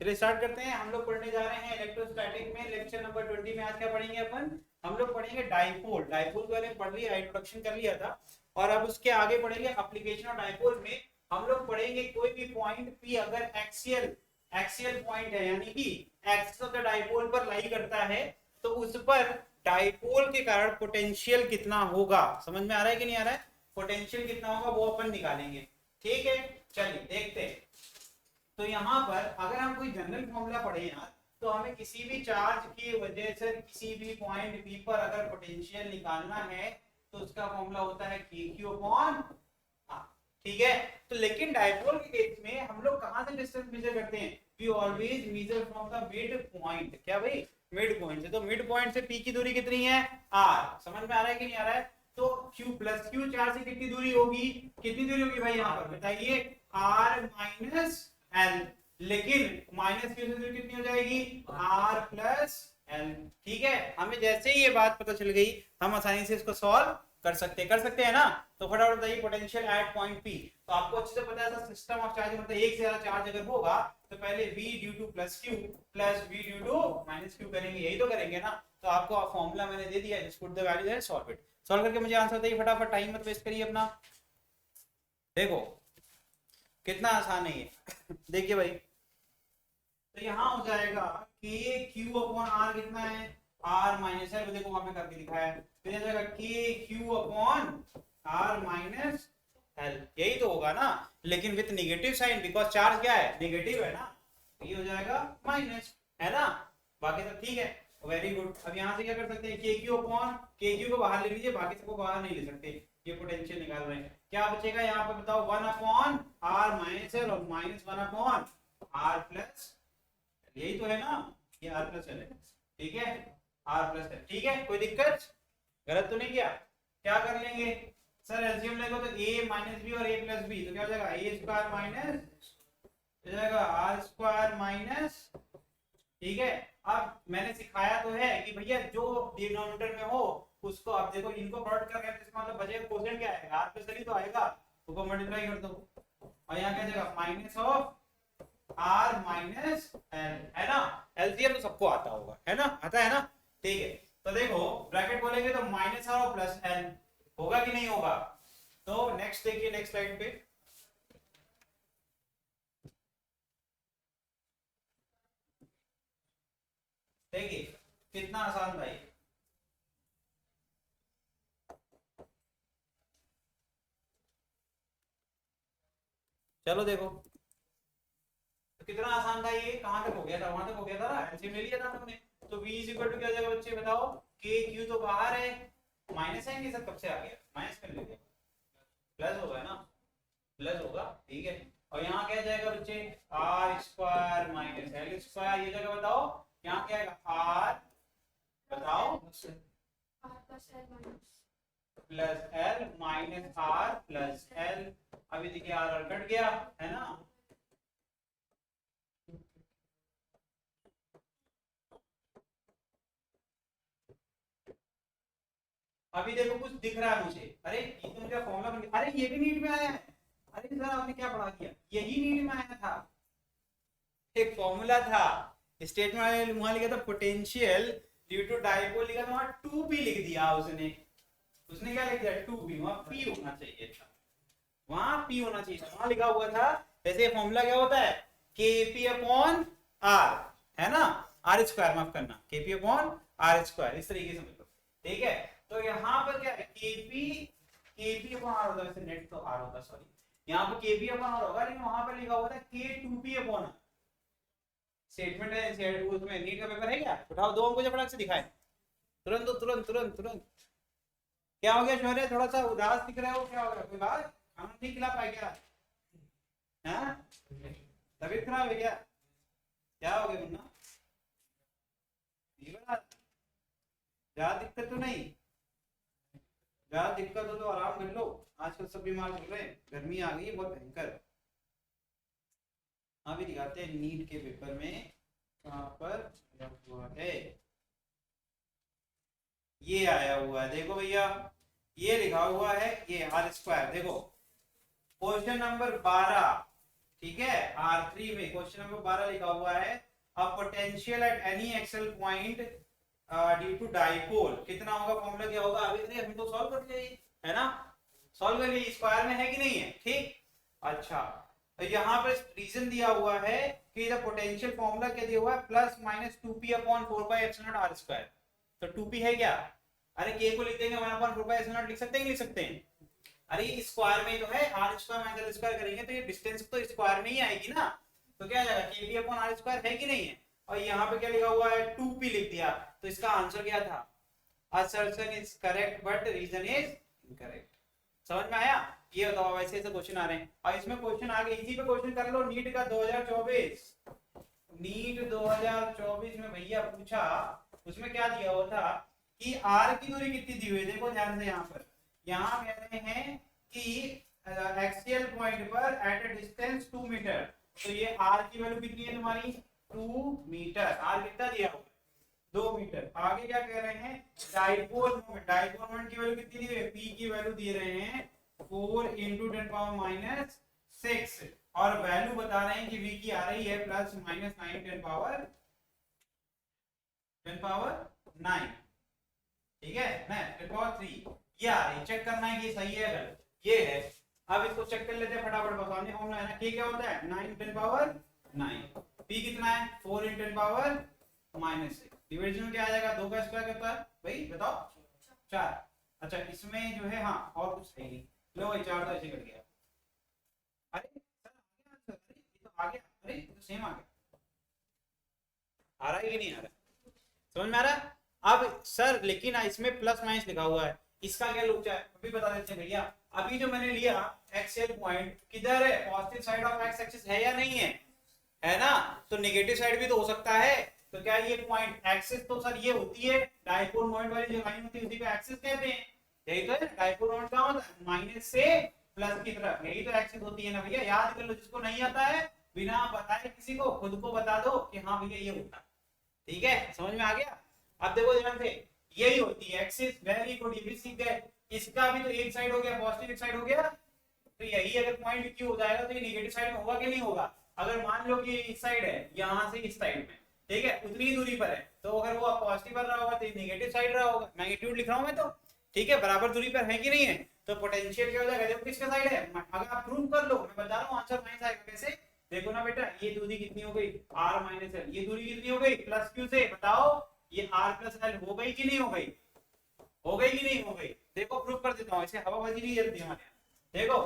चलिए स्टार्ट करते हैं। हम लोग पढ़ने जा रहे हैं इलेक्ट्रोस्टैटिक में लेक्चर नंबर 20 में। आज क्या पढ़ेंगे अपन? हम लोग पढ़ेंगे डाइपोल। डाइपोल के बारे में पढ़ लिया, इंट्रोडक्शन कर लिया था, और अब उसके आगे पढ़ेंगे एप्लीकेशन ऑफ डाइपोल में। हम लोग पढ़ेंगे कोई भी पॉइंट पी अगर एक्सियल एक्सियल पॉइंट है, यानी कि एक्सिस ऑफ द डाइपोल पर लाई करता है, तो उस पर डाइपोल के कारण पोटेंशियल कितना होगा। समझ में आ रहा है कि नहीं आ रहा है? पोटेंशियल कितना होगा वो अपन निकालेंगे। ठीक है, चलिए देखते हैं। तो यहाँ पर अगर हम कोई जनरल फॉर्मूला पढ़े यार, तो हमें किसी भी चार्ज की वजह से किसी भी पॉइंट पी पर अगर पोटेंशियल निकालना है तो उसका फॉर्मूला होता है के क्यू अपॉन आर। ठीक है, तो लेकिन डायपोल के केस में हम लोग कहां से डिस्टेंस मेजर करते हैं? We always measure from the mid point. क्या भाई? मिड पॉइंट से। तो मिड पॉइंट से पी की दूरी कितनी है? आर। समझ में आ रहा है कि नहीं आ रहा है? तो Q प्लस क्यू चार्ज से कितनी दूरी होगी? कितनी दूरी होगी भाई यहाँ पर बताइए? R minus L. लेकिन माइनस क्यू से दूरी कितनी हो जाएगी? R plus L. ठीक है, हमें जैसे ही ये बात पता चल गई हम आसानी से इसको सॉल्व कर सकते हैं ना। तो फटाफट बताइए पोटेंशियल एट पॉइंट पी। तो आपको अच्छे से पता है सिस्टम ऑफ चार्ज, मतलब एक से ज्यादा चार्ज अगर होगा तो पहले v due to plus q plus v due to minus q करेंगे, यही तो करेंगे ना। तो आपको फॉर्मूला मैंने दे दिया, just put the value there, solve it. Solve करके मुझे आंसर बताइए फटाफट, टाइम मत वेस्ट करिए अपना। देखो कितना आसान है ये। देखिए भाई, तो यहाँ हो जाएगा के क्यू अपॉन आर। कितना है? R minus l. देखो वहां पे करके लिखा है, फिर हो जाएगा k q upon r minus l. यही तो होगा ना, लेकिन with negative sign, because charge क्या है? नेगेटिव है ना। ये हो जाएगा माइनस, है ना। बाकी सब ठीक है, वेरी गुड। अब यहाँ से क्या कर सकते हैं? के क्यू अपॉन, के क्यू को बाहर ले लीजिए, बाकी सबको बाहर नहीं ले सकते। ये पोटेंशियल निकाल रहे हैं, क्या बचेगा यहाँ पे बताओ? 1 अपॉन आर माइनस एल और माइनस 1 अपॉन आर प्लस, यही तो है ना। ये आर प्लस एल है, ठीक है। आर प्लस एल, ठीक है, कोई दिक्कत? गलत तो नहीं किया? क्या कर लेंगे सर? एलसीएम लेगा तो a माइनस बी और a प्लस बी, तो क्या हो जाएगा? ए स्क्वायर माइनस हो जाएगा आर स्क्वायर माइनस। ठीक है, अब मैंने सिखाया तो है कि भैया जो डिनोमिनेटर में हो उसको, आप देखो इनको प्रोडक्ट कर रहे हैं, इसका मतलब बचेगा कोसेंट क्या आएगा? आर प्लस एल ही तो आएगा, उसको मल्टीप्लाई कर दो और यहाँ क्या जाएगा? Minus of r minus l, है ना। एलसीएम तो सबको आता होगा, है ना, आता है ना। ठीक है, तो देखो ब्रैकेट बोलेंगे तो माइनस आर और प्लस एल होगा कि नहीं होगा? तो नेक्स्ट देखिए, नेक्स्ट स्लाइड पे। देखिए कितना आसान था ये। चलो देखो तो कितना आसान था ये। कहां तक हो गया था? वहां तक हो गया था ना, एलसीएम ले लिया था हमने। तो v इज इक्वल टू क्या हो जाएगा बच्चे बताओ? के क्यू तो बाहर है, माइनस साइन के साथ कब से आ गया? माइनस कर लेते, प्लस होगा ना, प्लस होगा, ठीक है। और यहाँ क्या जाएगा बच्चे? R square minus l square. ये जगह बताओ यहाँ क्या आएगा? आर, बताओ, plus l minus r plus l. अभी देखिए आर कट गया, है ना। अभी देखो कुछ दिख रहा है मुझे। अरे ये तो मुझे फॉर्मूला, अरे ये भी नीट में आया है। अरे सर आपने क्या पढ़ा दिया? यही नीट में आया था, एक फॉर्मूला था। स्टेटमेंट वहां लिखा था पोटेंशियल ड्यू टू डाइपोल, लिखा था वहां 2p लिख दिया उसने। उसने क्या लिख दिया? 2p। वहां p होना चाहिए था, वहां p होना चाहिए था, वहां लिखा हुआ था। वैसे फॉर्मूला क्या होता है? kp अपॉन r, है ना। आर स्क्वायर, माफ करना, kp अपॉन आर स्क्वायर, इस तरीके से मतलब, ठीक है। तो यहाँ पर क्या है? kp अपॉन r होता है, वैसे नेट तो r होता, सॉरी। यहाँ पर kp अपॉन r होगा, लेकिन वहां पर लिखा हुआ था k2p अपॉन r। स्टेटमेंट है उसमें। नीट का पेपर है क्या? उठाओ दो अंकों फटाक से दिखाएं, तुरंत तुरंत तुरंत तुरंत। क्या हो गया शौर्य? थोड़ा सा उदास दिख रहे हो, क्या हो गया? कोई बात? खाना नहीं खिला पाए क्या? हाँ, तबीयत खराब है क्या? क्या हो गया मुन्ना? ज्यादा दिक्कत तो नहीं? ज्यादा दिक्कत हो तो आराम कर लो। आजकल सब बीमार चल रहे हैं, गर्मी आ गई है बहुत भयंकर। अभी दिखाते हैं नीट के पेपर में कहां पर हुआ है। ये आया हुआ है, देखो भैया, ये लिखा हुआ है, ये आर स्क्वायर। देखो क्वेश्चन नंबर 12 ठीक है। R3 में क्वेश्चन नंबर 12 लिखा हुआ है a potential at any axial point due to dipole कितना होगा, फॉर्मूला क्या होगा, अभी हम तो सॉल्व कर लिए है ना, सॉल्व कर लिए, स्क्वायर में है कि नहीं है, ठीक। अच्छा तो यहाँ पर रीजन दिया हुआ है कि द पोटेंशियल फॉर्मूला क्या दिया हुआ है, plus minus 2p upon 4 pi epsilon naught r square. तो 2p है क्या, अरे k को लिख देंगे 1 अपॉन 4 पाई एप्सिलॉन नॉट, लिख सकते हैं, लिख सकते हैं। अरे ये स्क्वायर में तो है, r square minus l square करेंगे तो ये डिस्टेंस तो स्क्वायर में ही आएगी ना, तो क्या आ जाएगा kb अपॉन आर स्क्वायर, है कि नहीं है। और यहाँ पे क्या लिखा हुआ है 2p लिख दिया, तो इसका आंसर क्या था, assertion is correct but reason is incorrect। समझ में आया, ये बताओ वैसे ऐसे क्वेश्चन आ रहे हैं। और इसमें क्वेश्चन आगे इसी पे क्वेश्चन कर लो, नीट का 2024, नीट 2024 में भैया पूछा, उसमें क्या दिया हुआ था कि आर की दूरी कितनी दी हुई है, देखो ध्यान से, यहाँ कह रहे हैं कि एक्सियल पॉइंट पर एट अ डिस्टेंस 2 मीटर, तो ये आर की वैल्यू कितनी है तुम्हारी 2 मीटर, आर कितना दिया हुआ है 2 मीटर। आगे क्या कह रहे हैं, डाइपोल मोमेंट, डाइपोल मोमेंट की वैल्यू कितनी दी है, पी की वैल्यू दे रहे हैं 4 × 10⁻⁶ और वैल्यू बता रहे हैं कि v की आ रही है प्लस माइनस 9 10⁻9, ठीक है ना, 10⁻3 ये आ रही है, चेक करना है कि सही है गलत, ये है। अब इसको चेक कर लेते हैं फटाफट, बताने फॉर्मूला है ना, k क्या होता है 9 × 10⁻9, p कितना है 4 × 10⁻⁻6, डिवीजन में क्या आ जाएगा, 2 का स्क्वायर कितना है भाई बताओ 4। अच्छा इसमें जो है हाँ और कुछ है नहीं, लो भाई 4 तो ऐसे कट गया, अरे सर ये तो आ गया, अरे ये तो सेम आ गया, आ रहा है कि नहीं आ रहा, समझ में आ रहा है। अब सर लेकिन इसमें प्लस माइनस लिखा हुआ है, इसका क्या लुक है अभी बता देते हैं भैया। अभी जो मैंने लिया एक्सियल पॉइंट किधर है, positive side of x axis है या नहीं है ना, तो नेगेटिव साइड भी तो हो सकता है, तो क्या ये पॉइंट एक्सिस तो सर ये होती है डाइपोल मोमेंट वाली जो लाइन होती है उसी को एक्सिस कहते हैं, यही तो है डाइपोल मोमेंट का मतलब माइनस से प्लस की तरफ, यही तो एक्सिस होती है ना भैया, याद कर लो, जिसको नहीं आता है बिना बताए किसी को खुद को बता दो कि हाँ भैया ये होता है, ठीक है समझ में आ गया। अब देखो ध्यान से, यही होती है एक्सिस, वेरी गुड, ये भी सीख गए, इसका भी तो एक साइड हो गया पॉजिटिव, एक साइड हो गया, तो यही अगर पॉइंट क्यू हो जाएगा तो ये नेगेटिव साइड में होगा कि नहीं होगा, अगर मान लो कि इस साइड है यहां से इस साइड में, ठीक है उतनी ही दूरी पर है, तो अगर वो पॉजिटिव पर रहा होगा तो नेगेटिव साइड रहा होगा, मैग्नीट्यूड लिख रहा हूं मैं तो, ठीक है बराबर दूरी पर है कि नहीं है, तो पोटेंशियल क्या हो जाएगा, देखो किसका साइड है, अगर आप प्रूव कर लो, मैं बता रहा हूं आंसर माइनस आएगा, कैसे देखो ना बेटा, ये दूरी कितनी हो गई r माइनस एल, ये दूरी कितनी हो गई प्लस क्यू से, बताओ ये r प्लस एल हो गई कि नहीं हो गई, हो गई कि नहीं हो गई, देखो प्रूफ कर देता हूं, इसे हवाबाजी नहीं जल्दी हमारे, देखो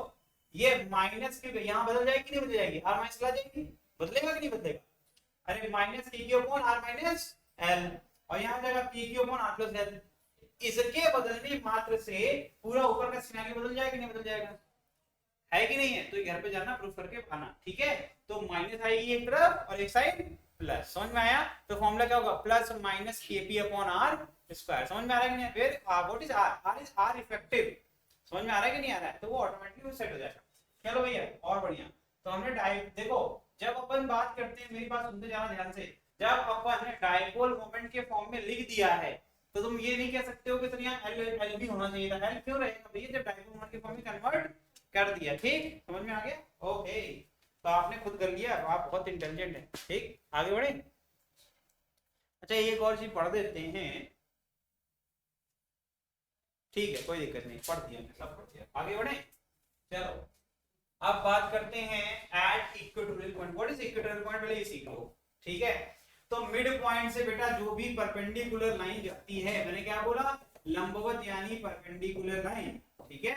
ये माइनस के यहाँ बदल जाएगी कि नहीं बदल जाएगी, r माइनस ला जाएगी, बदलेगा कि नहीं बदलेगा, अरे minus k Q upon r minus l, और यहाँ जाएगा p Q upon r plus l, इसके बदलने मात्र से पूरा ऊपर का सिनेरियो बदल जाएगा कि नहीं बदल जाएगा, है कि नहीं है, तो घर पे जाना प्रूफ करके आना, ठीक है। तो माइनस आएगी एक तरफ और एक साइड प्लस, समझ में आया, तो फॉर्मूला क्या होगा plus minus kp upon r square, समझ में आ रहा है कि नहीं, फिर what is r, r is r effective, समझ में आ रहा है कि नहीं आ रहा है, तो वो ऑटोमेटिकली सेट हो जाएगा। चलो भैया और बढ़िया, तो हमने देखो जब अपन बात करते हैं, मेरी बात सुनते जाना ध्यान से, जब अपन ने डाइपोल मोमेंट के फॉर्म में लिख दिया है तो तुम ये नहीं कह सकते हो कि सर यहाँ एल भी होना चाहिए था, एल क्यों रहेगा भैया जब डाइपोल मोमेंट के फॉर्म में कन्वर्ट कर दिया, ठीक समझ में आ गया, ओके तो आपने खुद कर लिया, आप बहुत इंटेलिजेंट हैं, ठीक आगे बढ़े। अच्छा एक और चीज पढ़ देते हैं, ठीक है कोई दिक्कत नहीं, पढ़ दिया सब पढ़ दिया, आगे बढ़े। चलो अब बात करते हैं at equatorial point, what is equatorial point पहले ये सीख लो, ठीक है। तो मिड पॉइंट से बेटा जो भी परपेंडिकुलर लाइन जाती है, मैंने क्या बोला लंबवत यानी परपेंडिकुलर लाइन, ठीक है,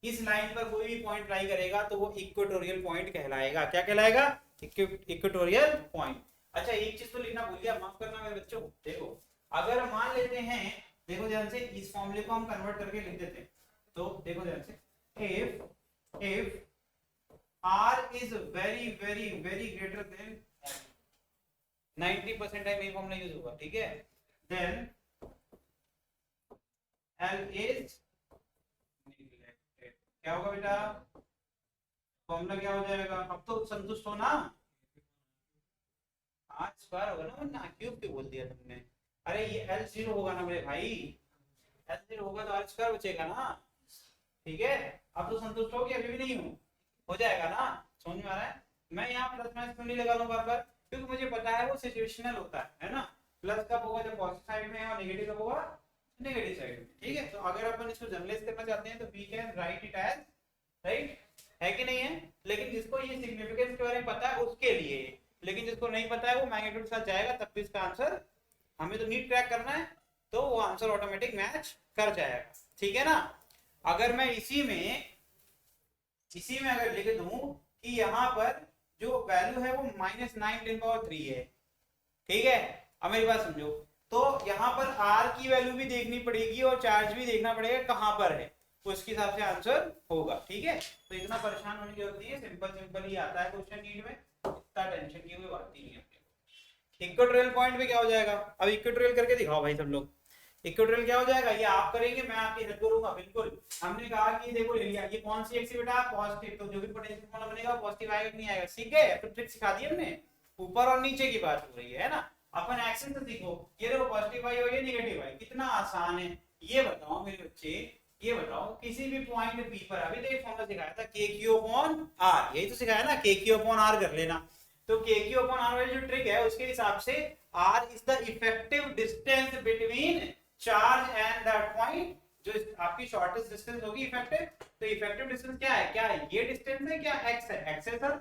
इस लाइन पर कोई भी पॉइंट ट्राई करेगा तो वो इक्वेटोरियल पॉइंट कहलाएगा, क्या कहलाएगा इक्वेटोरियल पॉइंट। अच्छा एक चीज तो लिखना भूल गया, माफ करना मेरे बच्चों, देखो अगर मान लेते हैं, देखो ध्यान से इस फॉर्मूले को हम कन्वर्ट करके लिख देते हैं, तो देखो ध्यान से if r is very very very greater than 90% time ये फॉर्मूला यूज होगा, ठीक है, then l is क्या होगा बेटा, फॉर्मूला क्या हो जाएगा, अब तो संतुष्ट हो ना, r स्क्वायर होगा ना, वरना क्यूब क्यों बोल दिया तुमने, अरे ये l 0 होगा ना मेरे भाई, l 0 होगा तो r स्क्वायर बचेगा ना, ठीक है, अब तो संतुष्ट हो गया, अभी भी नहीं हो जाएगा ना। समझ में आ रहा है? मैं यहाँ प्लस माइनस क्यों नहीं लगा रहा हूँ बार बार, क्योंकि मुझे पता है वो सिचुएशनल होता है ना। प्लस कब होगा जब पॉजिटिव साइड में है और नेगेटिव कब होगा नेगेटिव साइड में। ठीक है, तो अगर अपन इसको जनरलाइज करना चाहते हैं तो we can write it as, right है कि नहीं है। लेकिन जिसको ये सिग्निफिकेंस के बारे में पता है उसके लिए, लेकिन जिसको नहीं पता है वो मैग्नीट्यूड के साथ जाएगा तब भी इसका आंसर, हमें तो नीट क्रैक करना है तो वो आंसर ऑटोमेटिक मैच कर जाएगा। ठीक है ना। अगर मैं इसी में अगर लिख दूं कि यहाँ पर जो वैल्यू है वो -9×10³ है, ठीक है, अब मेरी बात समझो, तो यहाँ पर r की वैल्यू भी देखनी पड़ेगी और चार्ज भी देखना पड़ेगा कहाँ पर है, तो उसके हिसाब से आंसर होगा। ठीक है, तो इतना परेशान होने की जरूरत नहीं है, सिंपल ही आता है क्वेश्चन नीट में, इतना टेंशन की कोई बात नहीं है। इक्वेटोरियल पॉइंट पे क्या हो जाएगा, अब इक्वेटोरियल करके दिखाओ भाई सब लोग। इक्वेटोरियल क्या हो जाएगा, ये आप करेंगे मैं आपकी हेल्प करूंगा बिल्कुल। हमने कहा कि देखो ले लिया, ये कौन सी एक्स बेटा पॉजिटिव, तो जो भी पोटेंशियल फॉर्मूला बनेगा पॉजिटिव आएगा कि नहीं आएगा, ठीक है, तो ट्रिक सिखा दी हमने, ऊपर और नीचे की बात हो रही है ना। अपन एक्शन से सीखो, ये देखो पॉजिटिव आई और ये नेगेटिव आई, कितना आसान है। ये बताओ मेरे बच्चे, ये बताओ किसी भी पॉइंट पी पर, अभी तो ये फॉर्मूला सिखाया था KQ/R, यही तो सिखाया ना, KQ/R कर लेना। तो KQ/R वाली जो ट्रिक है उसके हिसाब से R is the effective distance between charge and that point, जो आपकी शॉर्टेस्ट डिस्टेंस होगी इफेक्टिव। तो इफेक्टिव डिस्टेंस क्या है, क्या है ये डिस्टेंस है, क्या x है, x है सर,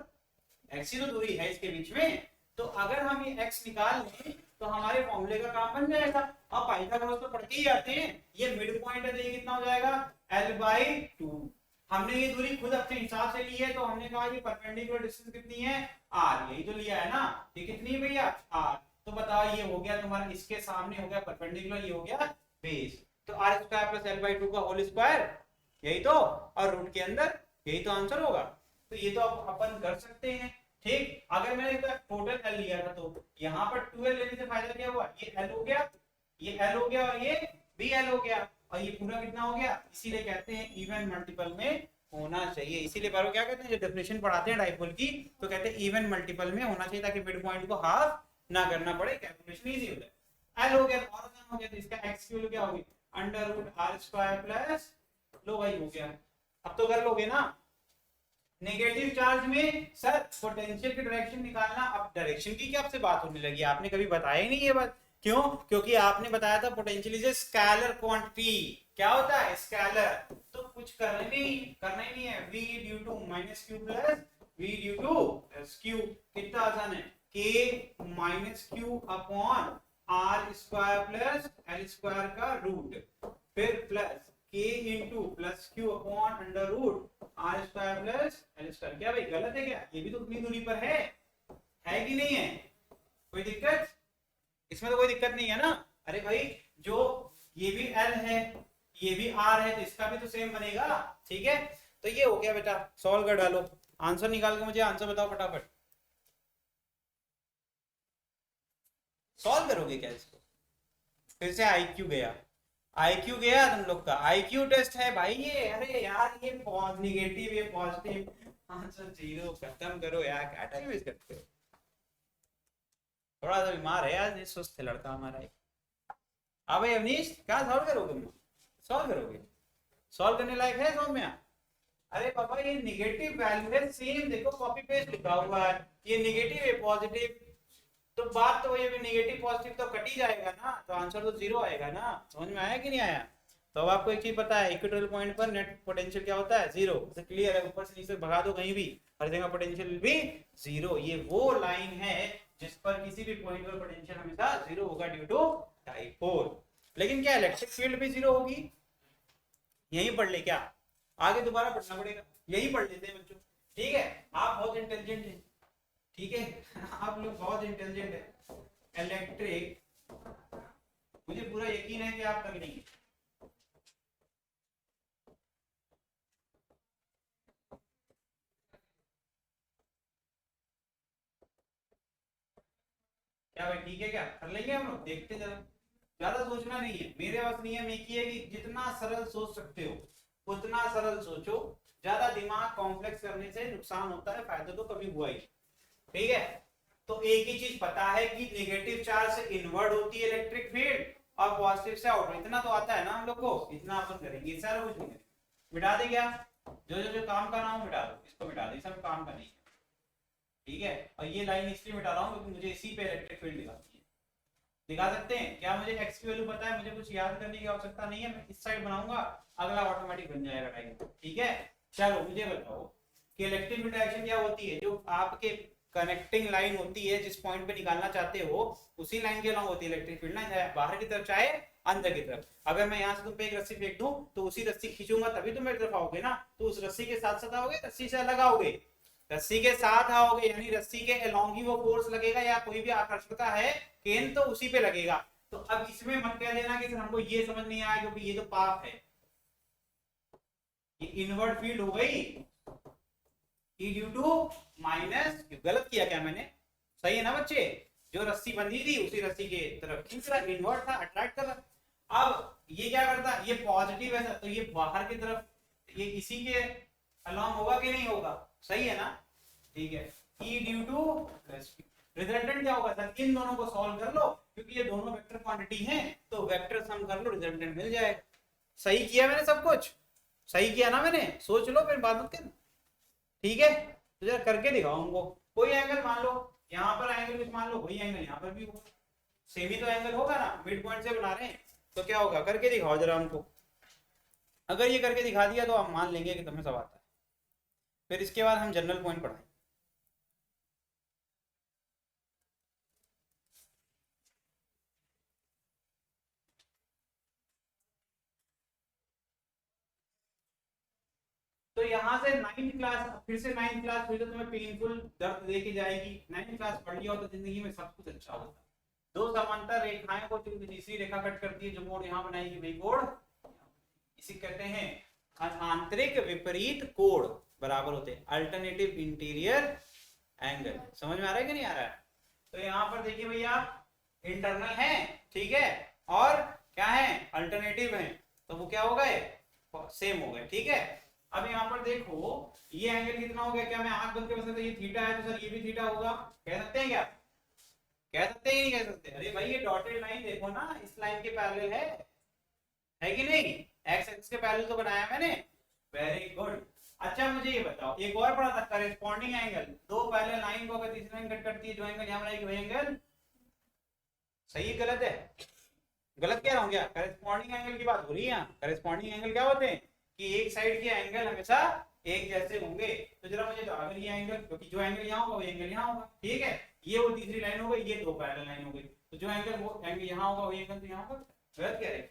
x ही तो दूरी है इसके बीच में। तो अगर हम ये x निकाल लें तो हमारे फॉर्मूले का काम बन जाएगा। अब पाइथागोरस तो पढ़ के ही आते हैं, ये मिड पॉइंट है तो ये कितना हो जाएगा L/2। हमने ये दूरी खुद अपने हिसाब से ली है, तो हमने कहा ये परपेंडिकुलर डिस्टेंस कितनी है r, यही तो लिया है ना, ये कितनी है भैया r। तो बताओ ये हो गया तुम्हारा, इसके सामने हो गया परपेंडिकुलर, ये हो गया बेस, तो r² + L/2 का होल स्क्वायर, यही तो, और रूट के अंदर, यही तो आंसर होगा। तो ये तो अपन कर सकते हैं। ठीक, अगर मैंने टोटल L लिया था तो यहाँ पर 2L लेने से फायदा क्या हुआ, ये L हो गया, ये L हो गया और ये भी L हो गया, और ये पूरा कितना हो गया, इसीलिए कहते हैं इवन मल्टीपल में होना चाहिए। इसीलिए बार क्या कहते हैं, जो डेफिनेशन पढ़ाते हैं डाइपोल की तो कहते हैं इवन मल्टीपल में होना चाहिए, ताकि मिड पॉइंट को हाफ ना करना पड़े, कैलकुलेशन इजी हो जाए। L हो गया और हो गया, तो इसका x की वैल्यू क्या होगी √r² + लो भाई हो गया। अब तो कर लोगे ना। नेगेटिव चार्ज में सर पोटेंशियल की डायरेक्शन निकालना, अब डायरेक्शन की क्या आपसे बात होने लगी, आपने कभी बताया ही नहीं ये बात, क्यों, क्योंकि आपने बताया था potential is a scalar quantity. क्या होता है स्केलर, तो कुछ करना ही नहीं है, v due to -q + v due to q, कितना आसान है, k - q upon r² + L² का रूट, फिर plus k + q upon √r² + L²। क्या भाई गलत है क्या, ये भी तो उतनी दूरी पर है कि नहीं है, कोई दिक्कत इसमें, तो कोई दिक्कत नहीं है ना। अरे भाई जो ये भी L है ये भी R है, तो इसका भी तो सेम बनेगा। ठीक है, तो ये हो गया बेटा, सॉल्व कर डालो, आंसर निकाल के मुझे आंसर बताओ फटाफट। सॉल्व करोगे क्या इसको, फिर से IQ गया, IQ गया तुम लोग का, IQ टेस्ट है भाई ये। अरे यार ये नेगेटिव ये पॉजिटिव, आंसर 0, खत्म करो यार, क्या टाइम वेस्ट करते हो। थोड़ा सा बीमार है आज, सुस्त है लड़का हमारा। हाँ भाई अवनीश, क्या सॉल्व करोगे, सॉल्व करोगे, सॉल्व करने लायक है सौम्या। अरे पापा ये नेगेटिव वैल्यू है, सेम देखो कॉपी पेस्ट लिखा हुआ है, ये नेगेटिव है पॉजिटिव, तो बात तो ये भी नेगेटिव पॉजिटिव तो कट ही जाएगा ना, तो आंसर तो 0 आएगा ना। समझ में आया कि नहीं आया। तो अब आपको एक चीज पता है, इक्वेटोरियल पॉइंट पर नेट पोटेंशियल क्या होता है 0, तो क्लियर है, ऊपर से नीचे भगा दो कहीं भी, हर जगह पोटेंशियल भी 0। ये वो लाइन है जिस पर किसी भी पॉइंट पर पोटेंशियल हमेशा 0 होगा ड्यू टू डाइपोल। लेकिन क्या इलेक्ट्रिक फील्ड भी 0 होगी, यही पढ़ ले क्या, आगे दोबारा पढ़ना पड़ेगा, यही पढ़ लेते हैं बच्चों। ठीक है, आप बहुत इंटेलिजेंट हैं, ठीक है आप लोग बहुत इंटेलिजेंट है। इलेक्ट्रिक, मुझे पूरा यकीन है कि आप कर लेंगे। क्या भाई ठीक है, क्या कर लेंगे हम लोग, देखते जरा, ज्यादा सोचना नहीं है, मेरे पास नियम एक ही है कि जितना सरल सोच सकते हो उतना सरल सोचो, ज्यादा दिमाग कॉम्प्लेक्स करने से नुकसान होता है, फायदा तो कभी हुआ ही। ठीक है, तो एक ही चीज पता है कि नेगेटिव चार्ज से इनवर्ड होती है इलेक्ट्रिक फील्ड और पॉजिटिव से आउटवर्ड, इतना तो आता है ना हम लोग को, इतना अपन करेंगे, सारा कुछ नहीं। मिटा दे क्या, जो जो जो काम का नाम मिटा दो, इसको मिटा दे, सब काम का नहीं है। ठीक है, और ये लाइन इसलिए मिटा रहा हूँ क्योंकि मुझे इसी पे इलेक्ट्रिक फील्ड दिखानी है। दिखा सकते हैं क्या? मुझे एक्स की वैल्यू पता है, मुझे कुछ याद करने की आवश्यकता नहीं है, मैं इस साइड बनाऊंगा, अगला ऑटोमेटिक बन जाएगा टाइम। ठीक है, चलो मुझे बताओ कि इलेक्ट्रिक फील्ड डायरेक्शन क्या होती है? जो आपके कनेक्टिंग लाइन होती है, जिस पॉइंट पे निकालना चाहते हो उसी लाइन के अलॉन्ग होती है इलेक्ट्रिक फील्ड ना, चाहे बाहर की तरफ चाहे अंदर की तरफ। अगर मैं यहाँ से तुम पे एक रस्सी फेंक दूं तो उसी रस्सी खींचूंगा तभी तुम मेरी तरफ आओगे ना, तो उस रस्सी के साथ साथ आओगे, रस्सी से अलग आओगे? रस्सी के साथ आओगे, यानी रस्सी के अलॉन्ग ही वो फोर्स लगेगा, या कोई भी आकर्षण का है केंद्र तो उसी पे लगेगा। तो अब इसमें मत कह देना कि सर हमको ये समझ नहीं आया क्योंकि ये तो पाप है, ये इनवर्ट फील्ड हो गई ई ड्यू टू माइनस। गलत किया क्या मैंने? सही है ना बच्चे? जो रस्सी बंधी थी उसी रस्सी के तरफ खींच रहा, इनवर्ट था, अट्रैक्ट कर रहा। अब ये क्या करता, ये पॉजिटिव है तो ये बाहर की तरफ, ये इसी के अलॉन्ग होगा कि नहीं होगा? सही है ना? ठीक है, ई ड्यू टू रिजल्टेंट क्या होगा सर? इन दोनों को सॉल्व कर लो क्योंकि ये दोनों वेक्टर क्वांटिटी हैं, तो वेक्टर सम कर लो, रिजल्टेंट मिल जाएगा। सही किया मैंने सब कुछ? सही किया ना मैंने? सोच लो फिर बात मत कर। ठीक है, तो जरा करके दिखाओ हमको। कोई एंगल मान लो, यहाँ पर एंगल कुछ मान लो, वही एंगल यहाँ पर भी होगा, सेम ही तो एंगल होगा ना, मिड पॉइंट से बना रहे हैं, तो क्या होगा? करके दिखाओ जरा हमको। अगर ये करके दिखा दिया तो हम मान लेंगे कि तुम्हें सब आता है, फिर इसके बाद हम जनरल पॉइंट पढ़ाएंगे। तो यहाँ से 9th क्लास, फिर से 9th क्लास फिर तो तुम्हें पेनफुल दर्द दे के जाएगी। 9th क्लास पढ़ लिया हो तो जिंदगी में सब कुछ अच्छा होता है। दो समांतर रेखाएं को तीसरी रेखा कट करती है, जो कोण यहाँ बनाएगी वही कोण इसी कहते हैं आंतरिक विपरीत कोण बराबर होते हैं अल्टरनेटिव इंटीरियर एंगल। समझ में आ रहा है कि नहीं आ रहा है? तो यहाँ पर देखिए भैया, इंटरनल है, ठीक है, और क्या है? अल्टरनेटिव है, तो वो क्या हो गए? सेम हो गए। ठीक है, अब यहाँ पर देखो ये एंगल कितना हो गया? क्या मैं आंख बंद के बता सकता ये थीटा है तो सर ये भी थीटा होगा? कह सकते हैं क्या? कह सकते हैं? नहीं कह सकते? अरे भाई ये डॉटेड लाइन देखो ना, इस लाइन के पैरेलल है कि नहीं? एक्स एक्सिस के पैरेलल तो बनाया मैंने। Very good. अच्छा मुझे ये बताओ, एक और पढ़ा था करेस्पॉन्डिंग एंगल। दो पैरेलल लाइन को अगर तीसरी लाइन कट करती है, जो एंगल यहाँ बनाएगी वही एंगल सही है गलत है? गलत कह रहा हूँ क्या? करेस्पॉन्डिंग एंगल की बात हो रही है यहाँ। करेस्पॉन्डिंग एंगल क्या होते हैं कि एक साइड के एंगल हमेशा एक जैसे होंगे। तो जरा मुझे तो अगर ये एंगल, क्योंकि जो एंगल यहाँ होगा वो एंगल यहाँ होगा, ठीक है, ये वो तीसरी लाइन हो गई, ये दो पैरेलल लाइन हो गई, तो जो एंगल वो एंगल यहाँ होगा वही एंगल तो यहाँ होगा। गलत कह रहे हैं?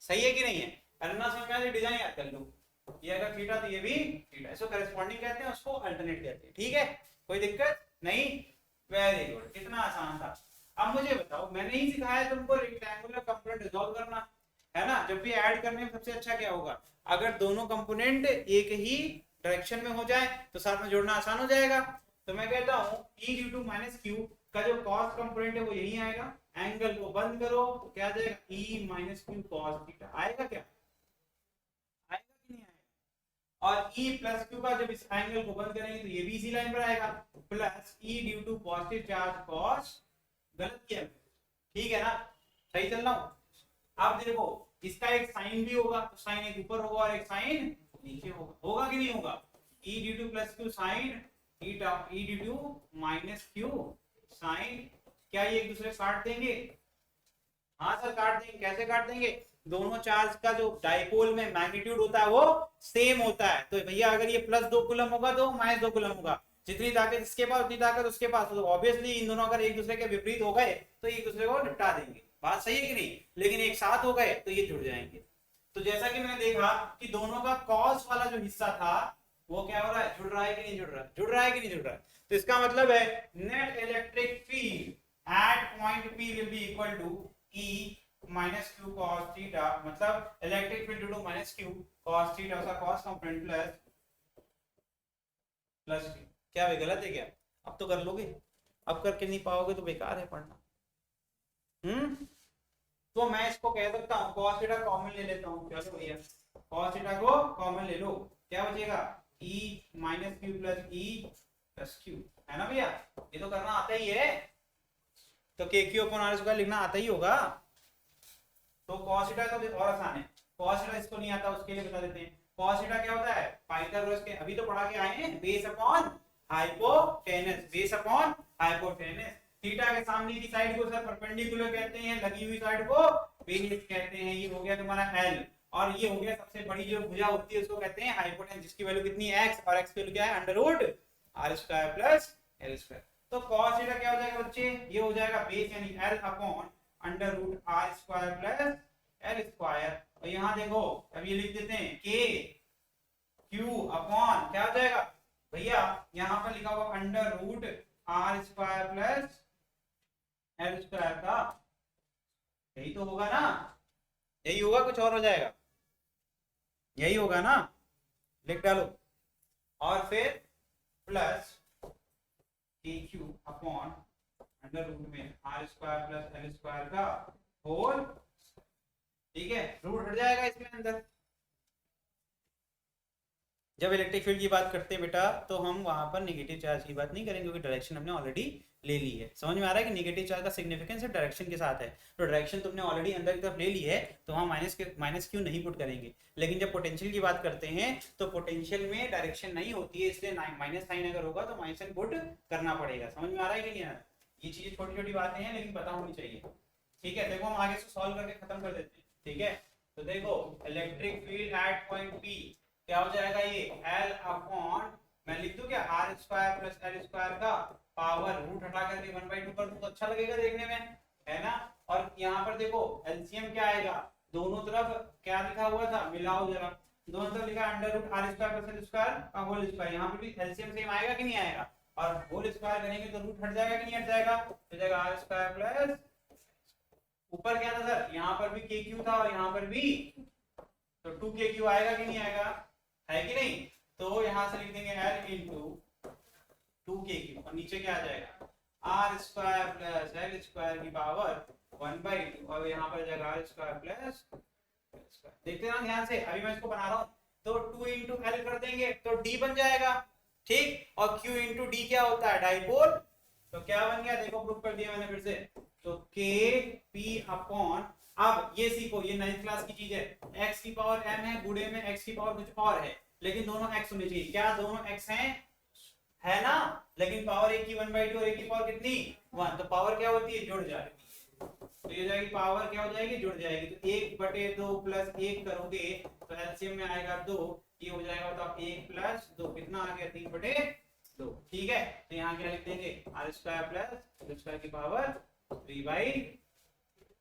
सही है कि नहीं है? अरे ना समझ में आए डिजाइन याद कर लो, ये अगर थीटा तो ये भी थीटा, इसको करेस्पॉन्डिंग कहते हैं, उसको अल्टरनेट कहते हैं। ठीक है, कोई दिक्कत नहीं? वेरी गुड, कितना आसान था। अब मुझे बताओ, मैंने ही सिखाया तुमको रेक्टेंगुलर कंपोनेंट रिजॉल्व करना, है ना? जब भी ऐड करने में सबसे अच्छा क्या होगा? अगर दोनों कंपोनेंट एक ही डायरेक्शन में हो जाए तो साथ में जोड़ना आसान हो जाएगा। तो मैं कहता हूं e due to minus q का जो कॉस कंपोनेंट है वो यही आएगा। एंगल को बंद करो तो क्या आ जाएगा? e minus q cos theta आएगा। क्या आएगा कि नहीं आएगा? और e प्लस क्यू का जब इस एंगल को बंद करेंगे तो ये भी इसी लाइन पर आएगा, plus e due to positive charge cos. गलत किया? ठीक है ना? सही चल रहा हूं? अब देखो इसका एक साइन भी होगा, तो साइन एक ऊपर होगा और एक साइन नीचे होगा। होगा कि नहीं होगा? e due to plus q sine theta, e due to minus q sine, क्या ये एक दूसरे काट देंगे? हाँ सर काट देंगे। कैसे काट देंगे? दोनों चार्ज का जो डाइपोल में मैग्नीट्यूड होता है वो सेम होता है। तो भैया अगर ये प्लस 2 कूलम होगा तो माइनस 2 कूलम होगा, जितनी ताकत इसके पास उतनी ताकत उसके पास, तो ऑब्वियसली इन दोनों अगर एक दूसरे के विपरीत हो गए तो एक दूसरे को निपटा देंगे। बात सही है कि नहीं? लेकिन एक साथ हो गए तो ये जुड़ जाएंगे। तो जैसा कि मैंने देखा कि दोनों का कॉस वाला जो हिस्सा था वो क्या हो रहा है? जुड़ रहा है कि नहीं जुड़ रहा है? जुड़ रहा है कि नहीं जुड़ रहा है? तो इसका मतलब है net electric field at point P will be equal to E minus q cos theta, मतलब electric field to minus q cos theta का कॉस कंपोनेंट प्लस क्यू। क्या भाई गलत है क्या? अब तो कर लोगे, अब करके नहीं पाओगे तो बेकार है पढ़ना। तो मैं इसको कह सकता हूँ cos थीटा कॉमन ले लेता हूँ। चलो भैया cos थीटा को कॉमन ले लो, क्या बचेगा? e minus Q plus e plus Q, है ना भैया? ये तो करना आता ही है, तो के क्यू अपॉन आर स्क्वायर लिखना आता ही होगा। तो cos थीटा तो और आसान है। cos थीटा इसको नहीं आता उसके लिए बता देते हैं। cos थीटा क्या होता है? पाइथागोरस के, अभी तो पढ़ा के आए हैं, base upon hypotenuse, base upon hypotenuse. Theta के सामने की साइड को सर परपेंडिकुलर कहते हैं, लगी हुई साइड को बेस कहते हैं। ये हो गया तुम्हारा एल, और ये हो गया सबसे बड़ी जो भुजा होती है उसको कहते हैं हाइपोटेनस, जिसकी वैल्यू कितनी है x, और x की वैल्यू क्या है under root r square plus l square. तो cos थीटा क्या हो जाएगा बच्चे, ये हो जाएगा बेस यानी l upon under root r square plus l square. और यहाँ देखो अब ये लिख देते हैं k q अपॉन क्या हो जाएगा भैया, यहाँ पर लिखा हुआ under root r square plus l square का, यही तो होगा ना, यही होगा, कुछ और हो जाएगा, यही होगा ना, लिख डालो। और फिर plus k q upon under root में r square plus l square का होल, ठीक है, रूट हट जाएगा इसमें अंदर। जब इलेक्ट्रिक फील्ड की बात करते हैं बेटा तो हम वहां पर नेगेटिव चार्ज की बात नहीं करेंगे, क्योंकि डायरेक्शन हमने ऑलरेडी ले ली है। समझ में आ रहा है कि नेगेटिव चार्ज का सिग्निफिकेंस डायरेक्शन के साथ है, तो डायरेक्शन तुमने ऑलरेडी अंदर की तरफ ले ली है, तो वहाँ माइनस क्यू नहीं पुट करेंगे। लेकिन जब पोटेंशियल की बात करते हैं तो पोटेंशियल में डायरेक्शन नहीं होती है, इसलिए माइनस साइन अगर होगा तो माइनस साइन पुट करना पड़ेगा। समझ में आ रहा है कि नहीं आ रहा है? ये चीजें छोटी छोटी बातें हैं लेकिन पता होनी चाहिए। ठीक है, देखो हम आगे से सॉल्व करके खत्म कर देते हैं। ठीक है, तो देखो electric field at point P क्या हो जाएगा, ये L अपॉन, मैं लिख दूं क्या, r square plus l square का पावर रूट हटा करके 1/2 कर दूं तो अच्छा लगेगा देखने में, है ना। और यहाँ पर देखो एलसीएम क्या आएगा, दोनों तरफ क्या लिखा हुआ था, मिलाओ जरा, दोनों तरफ लिखा under root r square plus l square का होल स्क्वायर, यहाँ पर भी एलसीएम सेम आएगा कि नहीं आएगा, और होल स्क्वायर करेंगे तो रूट हट जाएगा कि नहीं हट जाएगा, हो जाएगा आर स्क्वायर प्लस, ऊपर क्या था सर, यहाँ पर भी के क्यू था और यहाँ पर भी, तो 2kq आएगा कि नहीं आएगा, है कि नहीं। तो यहां से लिख देंगे L इंटू 2kq, और नीचे क्या आ जाएगा r square plus l square की पावर 1/2, और यहाँ पर जाएगा आर स्क्वायर प्लस, देखते ना ध्यान से, अभी मैं इसको बना रहा हूँ, तो 2 इंटू एल कर देंगे तो d बन जाएगा, ठीक, और q इंटू डी क्या होता है, डाइपोल, तो क्या बन गया, देखो प्रूफ कर दिया मैंने फिर से, तो k p अपॉन, अब ये सीखो, ये 9th क्लास की चीज है, x की पावर m है, गुणे में x की पावर कुछ और है, लेकिन दोनों x होने चाहिए, क्या दोनों x हैं, है ना, लेकिन पावर एक की 1/2 और एक की पावर कितनी 1, तो पावर क्या होती है, जुड़ जाएगी, तो ये जाएगी पावर क्या हो जाएगी, जुड़ जाएगी, तो 1/2 प्लस 1 करोगे तो एलसीएम में आएगा 2, ये हो जाएगा बताओ 1 प्लस 2 कितना आ गया 3/2, ठीक है, तो यहाँ क्या लिख देंगे r square plus l square की पावर 3/,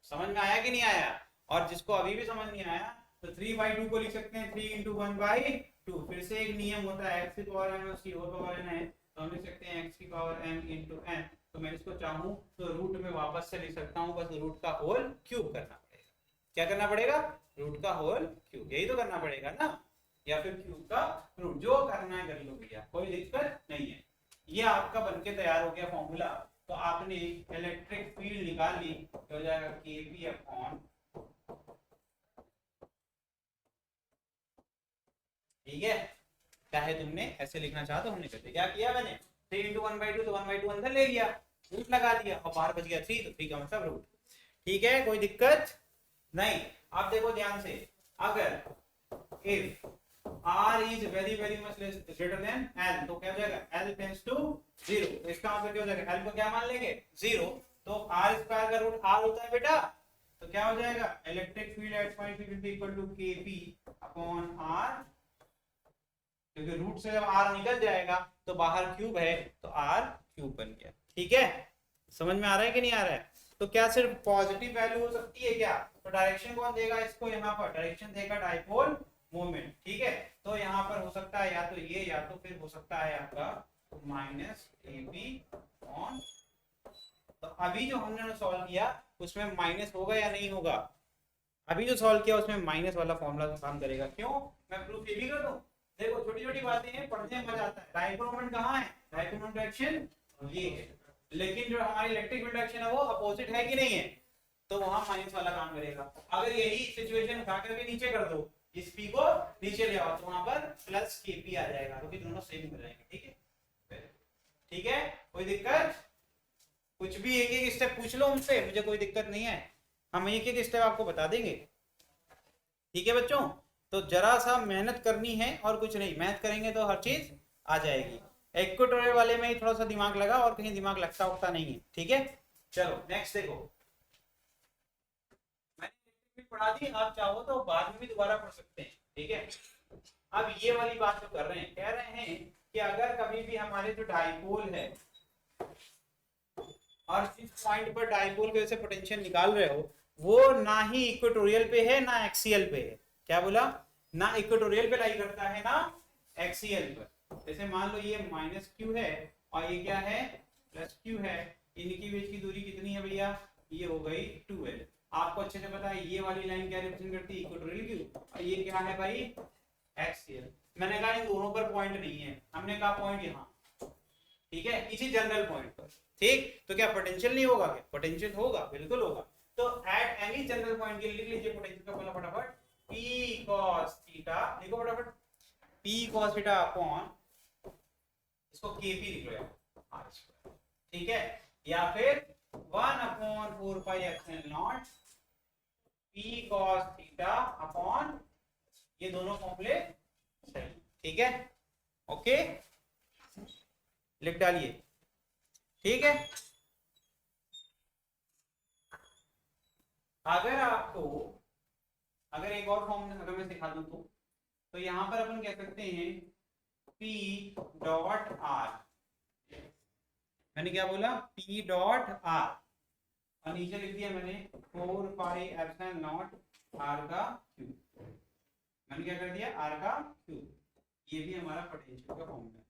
समझ में आया कि नहीं आया। और जिसको अभी भी समझ नहीं आया तो 3/2 को लिख सकते हैं 3 इंटू 1/2, फिर से एक नियम होता है x की पावर m उसकी होल पावर n है, तो हम लिख सकते हैं x की पावर m इंटू n, तो मैं इसको चाहूं तो रूट में वापस से लिख सकता हूं, बस रूट का होल क्यूब करना पड़ेगा, क्या करना पड़ेगा, रूट का होल क्यूब, यही तो करना पड़ेगा ना, या फिर क्यूब का रूट, जो करना है कर लो भैया, कोई दिक्कत नहीं है। ये आपका बनके तैयार हो गया फॉर्मूला, तो आपने इलेक्ट्रिक फील्ड निकाल ली, तो हो जाएगा kp अपॉन, ठीक है, चाहे तुमने ऐसे लिखना चाहा तो हमने कर दिया, क्या किया मैंने 3 इंटू 1/2, तो 1/2 अंदर ले लिया, रूट लगा दिया, और बाहर बच गया 3, तो 3 का मतलब रूट, ठीक है, कोई दिक्कत नहीं। आप देखो ध्यान से, अगर if r is very much less greater than l, तो क्या हो जाएगा l tends to 0, तो इसका मतलब क्या हो जाएगा, l को क्या मान लेंगे 0, तो r स्क्वायर का रूट r होता है बेटा, तो क्या हो जाएगा electric field at point p will be equal to kp upon r, क्योंकि रूट से जब r निकल जाएगा तो बाहर क्यूब है तो r क्यूब बन गया, ठीक है, समझ में आ रहा है कि नहीं आ रहा है। तो क्या सिर्फ पॉजिटिव वैल्यू हो सकती है क्या, तो डायरेक्शन कौन देगा इसको, यहाँ पर डायरेक्शन देगा डाइपोल मोमेंट, ठीक है, तो यहाँ पर हो सकता है या तो ये, या तो फिर हो सकता है आपका माइनस kp ऑन, तो अभी जो हमने सॉल्व किया उसमें माइनस होगा या नहीं होगा, अभी जो सॉल्व किया उसमें माइनस वाला फॉर्मूला काम करेगा, क्यों, मैं प्रूफ ये भी कर दूं, देखो छोटी छोटी बातें हैं, पढ़ने में मजा आता है। डाइपोल मोमेंट कहाँ है, डाइपोल मोमेंट डायरेक्शन ये है, लेकिन जो हमारी इलेक्ट्रिक फील्ड डायरेक्शन है वो अपोजिट है कि नहीं है, तो वहां माइनस वाला काम करेगा। अगर यही सिचुएशन उठा करके नीचे कर दो, इस p को नीचे ले आओ, तो वहां पर प्लस kp आ जाएगा, क्योंकि दोनों सेम हो जाएंगे, ठीक है, ठीक है, कोई दिक्कत, कुछ भी एक एक स्टेप पूछ लो मुझसे, मुझे कोई दिक्कत नहीं है, हम एक एक स्टेप आपको बता देंगे, ठीक है बच्चों। तो जरा सा मेहनत करनी है और कुछ नहीं, मेहनत करेंगे तो हर चीज आ जाएगी, इक्वेटोरियल वाले में ही थोड़ा सा दिमाग लगा और कहीं दिमाग लगता उगता नहीं है, ठीक है। चलो नेक्स्ट देखो, मैंने पढ़ा दी, आप चाहो तो बाद में भी दोबारा पढ़ सकते हैं, ठीक है। अब ये वाली बात जो कर रहे हैं, कह रहे हैं कि अगर कभी भी हमारे जो डाइपोल है और जिस पॉइंट पर डाइपोल की वजह से पोटेंशियल निकाल रहे हो वो ना ही इक्वेटोरियल पे है ना एक्सियल पे है, क्या बोला, ना इक्वेटोरियल पे लाई करता है ना एक्सियल पर। जैसे मान लो ये माइनस क्यू है और ये क्या है प्लस क्यू है, इनकी बीच की दूरी कितनी है भैया, ये हो गई 2l। आपको अच्छे से पता है ये वाली लाइन क्या रिप्रेजेंट करती है, इक्वेटोरियल क्यू, और ये क्या है भाई एक्सियल। मैंने कहा इन दोनों पर पॉइंट नहीं है, हमने कहा पॉइंट यहाँ, ठीक है, इसी जनरल पॉइंट पर, ठीक। तो क्या पोटेंशियल नहीं होगा, क्या पोटेंशियल होगा, बिल्कुल होगा। तो एट एनी जनरल पॉइंट के लिए लिख लीजिए पोटेंशियल का फॉर्मूला फटाफट, p cos थीटा, देखो फटाफट, p cos थीटा अपॉन, इसको kp लिख लो यार, r स्क्वायर, ठीक है, या फिर 1 upon 4 pi epsilon not p cos theta upon, ये दोनों फॉर्मूले सही, ठीक है, ओके, लिख डालिए, ठीक है। अगर आपको, अगर एक और फॉर्म अगर मैं सिखा दूं तो यहां पर अपन कह सकते हैं P डॉट R, मैंने क्या बोला P डॉट R, और नीचे लिख दिया मैंने 4 पाई एप्सिलॉन नॉट R का क्यूब, मैंने क्या कर दिया R का क्यूब, ये भी हमारा पोटेंशियल का फॉर्मूला है।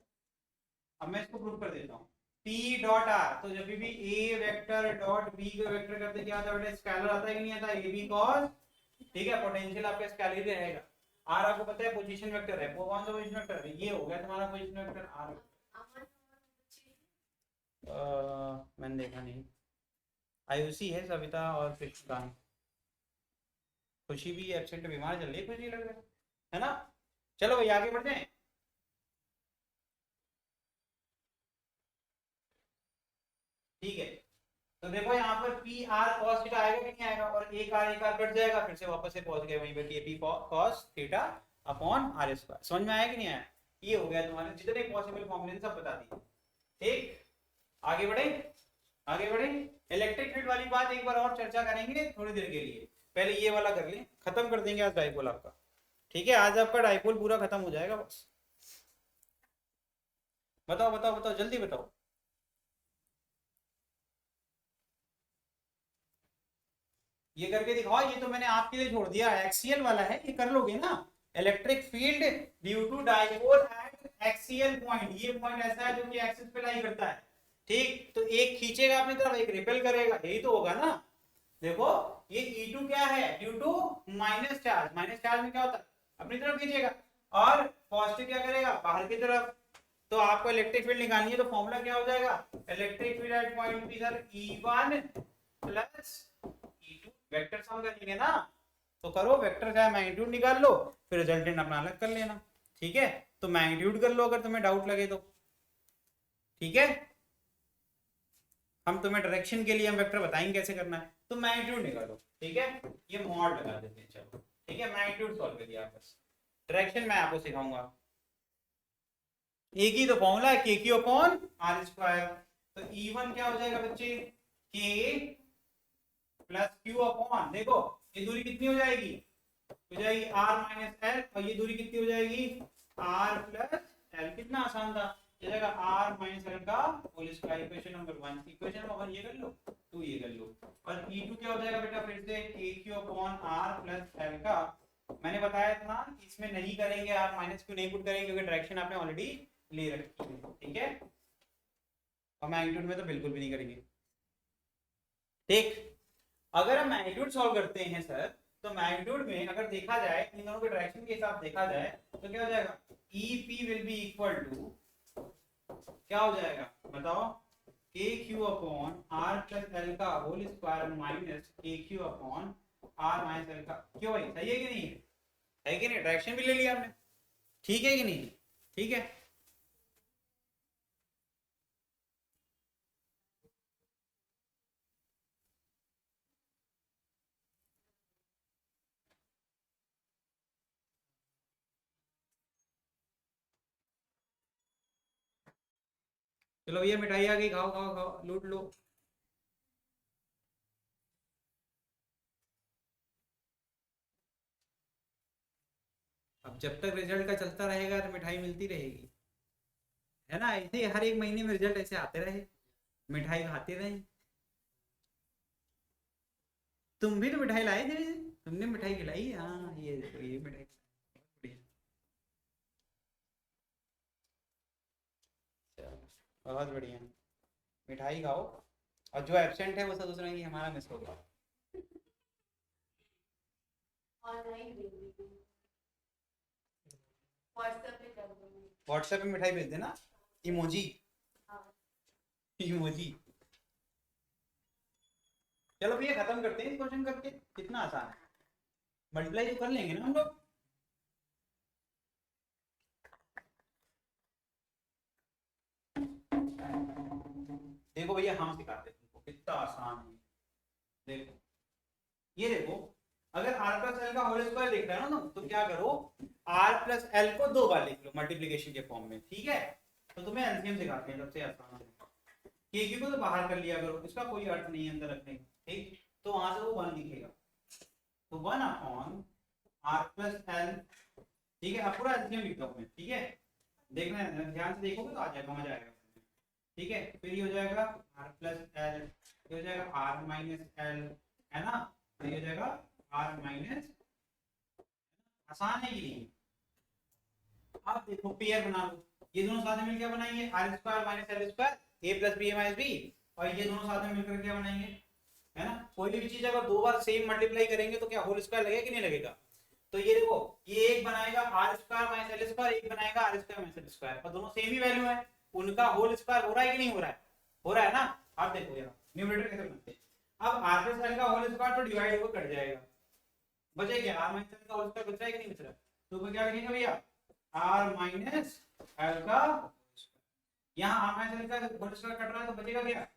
अब मैं इसको प्रूव कर देता हूँ, P डॉट R, तो जब भी A वेक्टर डॉट B को वेक्टर करते क्या आता है बेटा, स्केलर आता है कि नहीं आता, AB cos, ठीक है, पोटेंशियल आपका स्केलर ही रहेगा। R आपको पता है पोजीशन वेक्टर है, वो कौन सा पोजीशन वेक्टर है, ये हो गया तुम्हारा पोजीशन वेक्टर R। मैंने देखा नहीं, आयुषी है, सविता और कृष्णकांत, खुशी भी एब्सेंट, बीमार चल रही है खुशी, लग रहा है ना। चलो भाई आगे बढ़ते हैं, ठीक है। तो देखो यहाँ पर पी आर कॉस थीटा आएगा कि नहीं आएगा, और एक आर कट जाएगा, फिर से वापस से पहुंच गए वहीं पे k p cos theta upon r square. समझ में आया कि नहीं आया, ये हो गया तुम्हारे जितने पॉसिबल फॉर्मूले सब बता दिए, ठीक। आगे बढ़े, आगे बढ़े, इलेक्ट्रिक फील्ड वाली बात एक बार और चर्चा करेंगे थोड़ी देर के लिए, पहले ये वाला कर लें, खत्म कर देंगे आज डाइपोल आपका, ठीक है, आज आपका डाइपोल पूरा खत्म हो जाएगा बस। बताओ बताओ बताओ, जल्दी बताओ। ये करके दिखाओ, ये तो मैंने आपके लिए छोड़ दिया, एक्सियल वाला है, ये कर लोगे ना। Electric field due to dipole at axial point, ये पॉइंट ऐसा है जो कि एक्सिस पे लाई करता है, ठीक। तो एक खींचेगा अपनी तरफ, एक रिपेल करेगा, यही तो होगा ना। देखो ये E2 क्या है, due to minus charge, minus charge में क्या होता है अपनी तरफ खींचेगा, और पॉजिटिव क्या करेगा बाहर की तरफ। तो आपको इलेक्ट्रिक फील्ड निकालनी है, तो फॉर्मूला क्या हो जाएगा, electric field at point P sir E1 plus E2, vector sum करेंगे ना, तो करो वेक्टर का मैग्नीट्यूड निकाल लो, फिर रिजल्टेंट अपना अलग कर लेना, ठीक है। तो मैग्नीट्यूड कर लो अगर तुम्हें डाउट लगे तो, ठीक है। हम तुम्हें डायरेक्शन के लिए हम वेक्टर बताएंगे कैसे करना है, तो मैग्नीट्यूड निकालो, ठीक है, ये मॉड लगा देते हैं, चलो ठीक है, मैग्नीट्यूड सॉल्व कर दिया, बस डायरेक्शन मैं आपको सिखाऊंगा। एक ही तो फॉर्मूला है के क्यू अपॉन आर स्क्वायर, तो E1 क्या हो जाएगा बच्चे, के प्लस क्यू अपॉन, देखो ये दूरी कितनी हो जाएगी, हो जाएगी r माइनस एल, और ये दूरी कितनी हो जाएगी r प्लस एल, कितना आसान था, ये जाएगा r माइनस एल का whole square, equation number 1, equation number 1 ये कर लो, 2 ये कर लो, और E2 क्या हो जाएगा बेटा फिर से kq upon r plus L का, मैंने बताया था कि इसमें नहीं करेंगे, आप माइनस क्यू नहीं पुट करेंगे क्योंकि डायरेक्शन आपने ऑलरेडी ले रखी है, ठीक है, और मैग्नीट्यूड में तो बिल्कुल भी नहीं करेंगे, ठीक। अगर हम मैग्नीट्यूड सॉल्व करते हैं सर, तो मैग्नीट्यूड में अगर देखा जाए इन दोनों के डायरेक्शन के हिसाब देखा जाए तो क्या हो जाएगा, EP will be equal to क्या हो जाएगा बताओ, KQ upon R plus L का whole square minus KQ upon R minus L का, क्यों भाई सही है कि नहीं है कि नहीं, डायरेक्शन भी ले लिया हमने, ठीक है कि नहीं, ठीक है। चलो भैया मिठाई आ गई, खाओ खाओ खाओ, लूट लो। अब जब तक रिजल्ट का चलता रहेगा तो मिठाई मिलती रहेगी, है ना, ऐसे ही हर एक महीने में रिजल्ट ऐसे आते रहे, मिठाई खाते रहे। तुम भी तो मिठाई लाए थे, तुमने मिठाई खिलाई, हाँ ये देखो ये मिठाई बढ़िया। चलो, बहुत बढ़िया, मिठाई खाओ। और जो एब्सेंट है वो सब सोच रहे हैं कि हमारा मिस होगा। व्हाट्सएप पे मिठाई भेज देना, इमोजी, इमोजी। चलो भैया खत्म करते हैं इस क्वेश्चन करके, कितना आसान है, मल्टीप्लाई तो कर लेंगे ना हम लोग। देखो भैया हम सिखाते हैं तुमको, कितना आसान है। देखो ये देखो, अगर r प्लस एल का होल स्क्वायर लिख रहे हो ना तो क्या करो, r प्लस एल को 2 बार लिख लो मल्टीप्लिकेशन के फॉर्म में, ठीक है। तो तुम्हें एलसीएम सिखाते हैं, सबसे आसान है। के क्यू को तो बाहर कर लिया करो, इसका कोई अर्थ नहीं है अंदर रखने का, ठीक। तो वहां से वो 1 दिखेगा, तो 1 अपॉन r प्लस एल, ठीक है। अब पूरा एलसीएम लिखता हूं मैं, ठीक है। देखना है, ध्यान से देखोगे तो आ जाएगा, मजा आएगा, ठीक है। फिर ये हो जाएगा r प्लस एल, ये हो जाएगा r माइनस एल, है ना। तो ये हो जाएगा r माइनस, आसान है ये। अब देखो पेयर बना लो, ये दोनों साथ में मिलकर क्या बनाएंगे, r square minus l square, a plus b minus b, और ये दोनों साथ में मिलकर क्या बनाएंगे, है ना। कोई भी चीज अगर 2 बार सेम मल्टीप्लाई करेंगे तो क्या होल स्क्वायर लगेगा कि नहीं लगेगा। तो ये देखो, ये एक बनाएगा r square minus l square, एक बनाएगा r square minus l square, और दोनों सेम ही वैल्यू है, उनका होल स्क्वायर हो रहा है कि नहीं हो रहा है, हो रहा है ना। अब देखो यार न्यूमरेटर कैसे बनते हैं, अब आर प्लस एल का होल स्क्वायर तो डिवाइड होकर कट जाएगा, बचे क्या, आर माइनस एल का होल स्क्वायर बच रहा है कि नहीं बच रहा। तो क्या लिखेंगे भैया, आर माइनस एल का, यहाँ आर माइनस एल का होल स्क्वायर कट रहा है तो बचेगा क्या,